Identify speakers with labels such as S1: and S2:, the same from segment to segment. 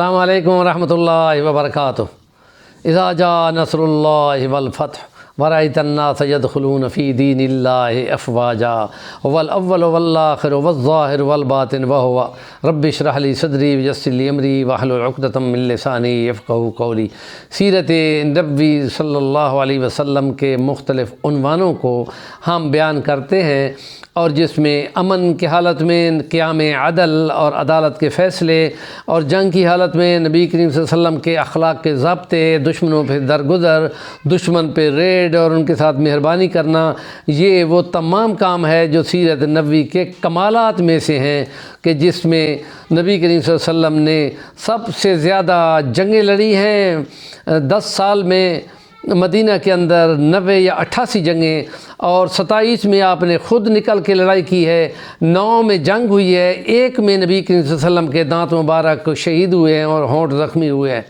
S1: السلام علیکم ورحمۃ اللہ وبرکاتہ۔ اذا جاء نصر اللہ والفتح ورأيت الناس يدخلون في دين الله أفواجا والأول والآخر والظاهر والباطن وهو رب اشرح لي صدري ويسر لي أمري واحلل عقدة من لساني يفقهوا قولي۔ سیرت نبوی صلی اللہ علیہ وسلم کے مختلف عنوانوں کو ہم بیان کرتے ہیں، اور جس میں امن کی حالت میں قیام عدل اور عدالت کے فیصلے، اور جنگ کی حالت میں نبی کریم صلی اللہ علیہ وسلم کے اخلاق کے ضابطے، دشمنوں پہ درگزر، دشمن پہ ریڈ اور ان کے ساتھ مہربانی کرنا، یہ وہ تمام کام ہے جو سیرت نبوی کے کمالات میں سے ہیں، کہ جس میں نبی کریم صلی اللہ علیہ وسلم نے سب سے زیادہ جنگیں لڑی ہیں۔ 10 سال میں مدینہ کے اندر 90 یا 88 جنگیں، اور 27 میں آپ نے خود نکل کے لڑائی کی ہے، 9 میں جنگ ہوئی ہے، 1 میں نبی کریم صلی اللہ علیہ وسلم کے دانت مبارک شہید ہوئے ہیں اور ہونٹ زخمی ہوئے ہیں،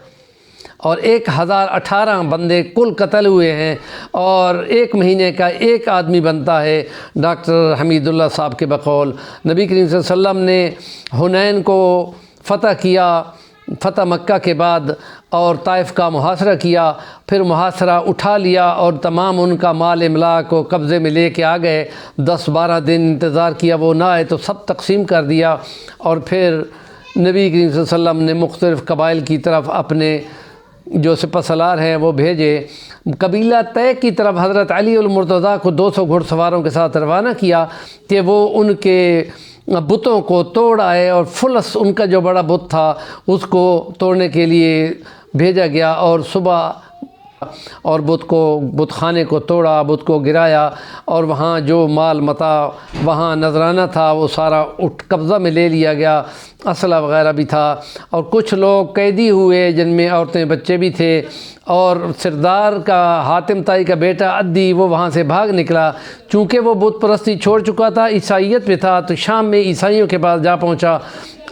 S1: اور 1018 بندے کل قتل ہوئے ہیں، اور 1 مہینے کا 1 آدمی بنتا ہے۔ ڈاکٹر حمید اللہ صاحب کے بقول نبی کریم صلی اللہ علیہ وسلم نے حنین کو فتح کیا، فتح مکہ کے بعد، اور طائف کا محاصرہ کیا، پھر محاصرہ اٹھا لیا اور تمام ان کا مال املاک کو قبضے میں لے کے آ گئے۔ 10-12 دن انتظار کیا، وہ نہ آئے تو سب تقسیم کر دیا، اور پھر نبی کریم صلی اللہ علیہ وسلم نے مختلف قبائل کی طرف اپنے جو سپہ سالار ہیں وہ بھیجے۔ قبیلہ طے کی طرف حضرت علی المرتضیٰ کو 200 گھڑ سواروں کے ساتھ روانہ کیا کہ وہ ان کے بتوں کو توڑ آئے، اور فلس ان کا جو بڑا بت تھا اس کو توڑنے کے لیے بھیجا گیا، اور صبح اور بت خانے کو توڑا، بت کو گرایا، اور وہاں جو مال متاع وہاں نذرانہ تھا وہ سارا قبضہ میں لے لیا گیا، اسلحہ وغیرہ بھی تھا، اور کچھ لوگ قیدی ہوئے جن میں عورتیں بچے بھی تھے، اور سردار کا حاتم طائی کا بیٹا عدی وہ وہاں سے بھاگ نکلا، چونکہ وہ بت پرستی چھوڑ چکا تھا، عیسائیت پہ تھا، تو شام میں عیسائیوں کے پاس جا پہنچا،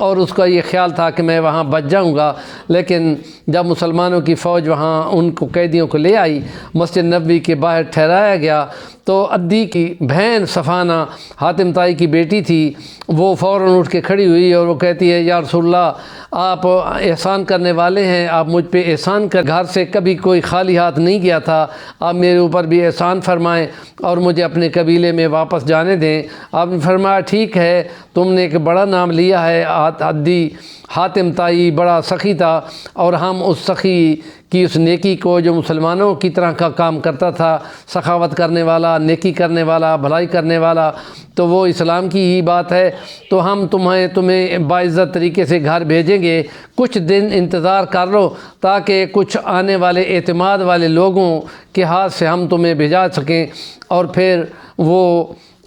S1: اور اس کا یہ خیال تھا کہ میں وہاں بچ جاؤں گا۔ لیکن جب مسلمانوں کی فوج وہاں ان کو قیدیوں کو لے آئی، مسجد نبوی کے باہر ٹھہرایا گیا، تو عدی کی بہن صفانہ حاتم طائی کی بیٹی تھی، وہ فوراً اٹھ کے کھڑی ہوئی اور وہ کہتی ہے، یا رسول اللہ آپ احسان کرنے والے ہیں، آپ مجھ پہ احسان کر، گھر سے کبھی کوئی خالی ہاتھ نہیں گیا تھا، آپ میرے اوپر بھی احسان فرمائیں اور مجھے اپنے قبیلے میں واپس جانے دیں۔ آپ نے فرمایا ٹھیک ہے، تم نے ایک بڑا نام لیا ہے، عدی حاتم طائی بڑا سخی تھا، اور ہم اس سخی کی اس نیکی کو جو مسلمانوں کی طرح کا کام کرتا تھا، سخاوت کرنے والا، نیکی کرنے والا، بھلائی کرنے والا، تو وہ اسلام کی ہی بات ہے، تو ہم تمہیں باعزت طریقے سے گھر بھیجیں گے، کچھ دن انتظار کر لو تاکہ کچھ آنے والے اعتماد والے لوگوں کے ہاتھ سے ہم تمہیں بھیجا سکیں۔ اور پھر وہ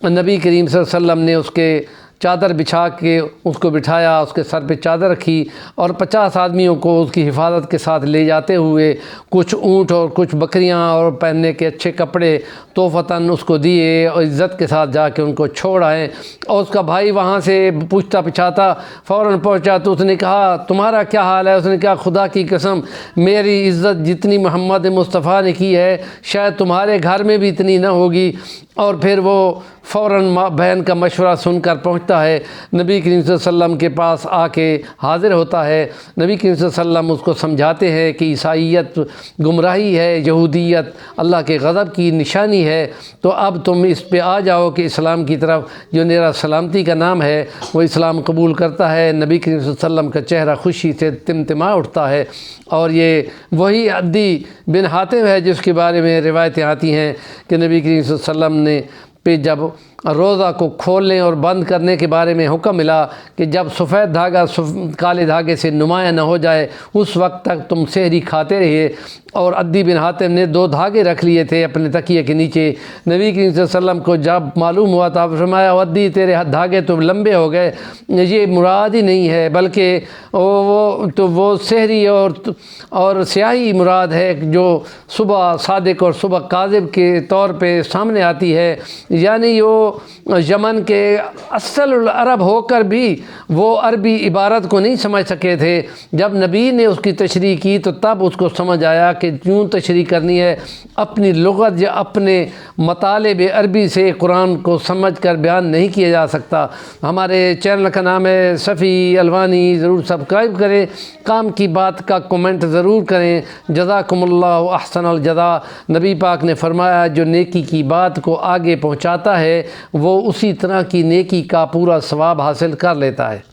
S1: نبی کریم صلی اللہ علیہ وسلم نے اس کے چادر بچھا کے اس کو بٹھایا، اس کے سر پہ چادر رکھی، اور 50 آدمیوں کو اس کی حفاظت کے ساتھ لے جاتے ہوئے کچھ اونٹ اور کچھ بکریاں اور پہننے کے اچھے کپڑے تحفتاً اس کو دیے، اور عزت کے ساتھ جا کے ان کو چھوڑ آئے۔ اور اس کا بھائی وہاں سے پوچھتا پچھاتا فوراً پہنچا، تو اس نے کہا تمہارا کیا حال ہے؟ اس نے کہا خدا کی قسم میری عزت جتنی محمد مصطفیٰ نے کی ہے شاید تمہارے گھر میں بھی اتنی نہ ہوگی۔ اور پھر وہ فوراً بہن کا مشورہ سن کر پہنچتا ہے، نبی کریم صلی اللہ علیہ وسلم کے پاس آ کے حاضر ہوتا ہے۔ نبی کریم صلی اللہ علیہ وسلم اس کو سمجھاتے ہیں کہ عیسائیت گمراہی ہے، یہودیت اللہ کے غضب کی نشانی ہے، تو اب تم اس پہ آ جاؤ کہ اسلام کی طرف جو میرا سلامتی کا نام ہے وہ اسلام قبول کرتا ہے۔ نبی کریم صلی اللہ علیہ وسلم کا چہرہ خوشی سے تمتما اٹھتا ہے، اور یہ وہی عدی بن حاتم ہے جس کے بارے میں روایتیں آتی ہیں کہ نبی کریم صلی اللہ علیہ وسلم نے پہ جب روزہ کو کھولنے اور بند کرنے کے بارے میں حکم ملا کہ جب سفید دھاگا کالے دھاگے سے نمایاں نہ ہو جائے اس وقت تک تم سحری کھاتے رہیے، اور عدی بن حاتم نے 2 دھاگے رکھ لیے تھے اپنے تکیے کے نیچے۔ نبی کریم صلی اللہ علیہ وسلم کو جب معلوم ہوا تو فرمایا عدی تیرے دھاگے تو لمبے ہو گئے، یہ مراد ہی نہیں ہے بلکہ وہ سحری اور سیاہی مراد ہے جو صبح صادق اور صبح کاذب کے طور پہ سامنے آتی ہے، یعنی وہ یمن کے اصل العرب ہو کر بھی وہ عربی عبارت کو نہیں سمجھ سکے تھے، جب نبی نے اس کی تشریح کی تو تب اس کو سمجھ آیا کہ کیوں تشریح کرنی ہے، اپنی لغت یا اپنے مطالب عربی سے قرآن کو سمجھ کر بیان نہیں کیا جا سکتا۔ ہمارے چینل کا نام ہے صفی الوانی، ضرور سبسکرائب کریں، کام کی بات کا کومنٹ ضرور کریں۔ جزاکم اللہ احسن الجزا۔ نبی پاک نے فرمایا جو نیکی کی بات کو آگے پہنچاتا ہے وہ اسی طرح کی نیکی کا پورا ثواب حاصل کر لیتا ہے۔